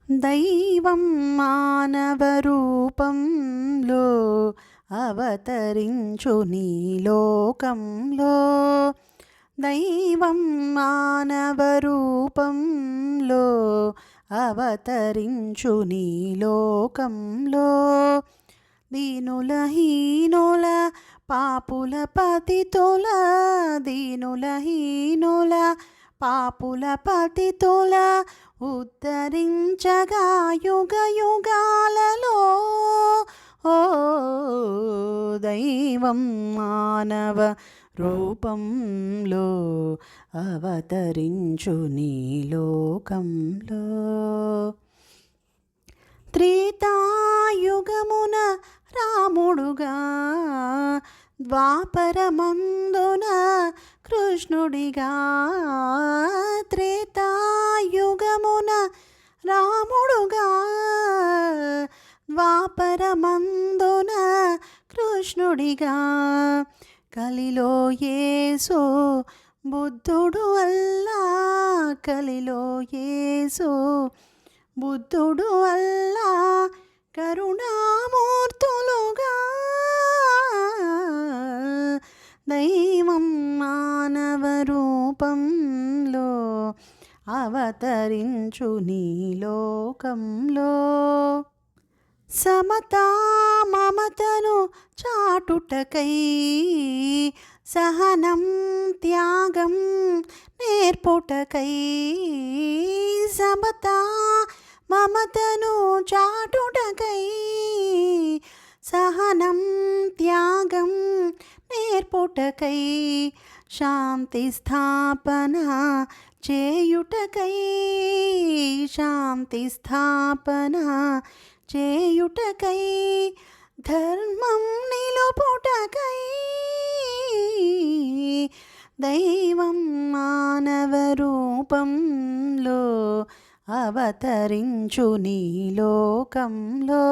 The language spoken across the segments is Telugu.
దైవం మానవ రూపంలో అవతరించు నీ లోకంలో. దైవం మానవ రూపంలో అవతరించు నీ లోకంలో. దీనుల హీనుల పాపుల పతితుల, దీనుల హీనుల పాపుల పతితుల ఉద్ధరించగా యుగ యుగాలలో. ఓ దైవం మానవ రూపంలో అవతరించు నీ లోకంలో. త్రేతాయుగమున రాముడుగా, ద్వాపరమందున కృష్ణుడిగా. త్రేతాయుగమున రాముడుగా, ద్వాపరమందున కృష్ణుడిగా. కలిలో యేసు బుద్ధుడు అల్లా, కలిలో యేసు బుద్ధుడు అల్లా కరుణామూర్తులుగా. దైవం మానవ రూపంలో అవతరించు నీ లోకంలో. సమతా మమతను చాటుటకై, సహనం త్యాగం నేర్పుటకై. సమతా మమతను చాటుటకై, సహనం త్యాగం నేర్పుటకై. శాంతి స్థాపన చేయుటకై, శాంతి స్థాపన చేయుటకై. ధర్మం నిలుపుటకై. దైవం మానవ రూపంలో అవతరించు నీ లోకంలో.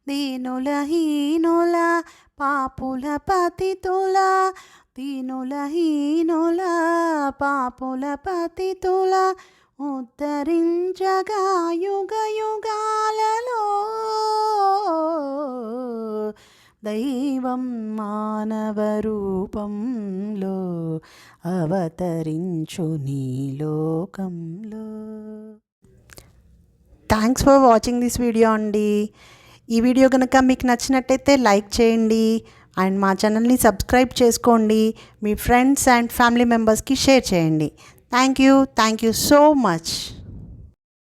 దీనుల హీనుల పాపుల పతితుల, దీనుల హీనుల పాపుల పతితుల ఉద్ధరించగా యుగ యుగాలలో. దైవం మానవ రూపంలో అవతరించు నీ లోకంలో. Thanks for watching this video అండి. ఈ వీడియో కనుక మీకు నచ్చినట్టయితే లైక్ చేయండి అండ్ మా ఛానల్ని సబ్స్క్రైబ్ చేసుకోండి. మీ ఫ్రెండ్స్ అండ్ ఫ్యామిలీ మెంబర్స్కి షేర్ చేయండి. Thank you so much.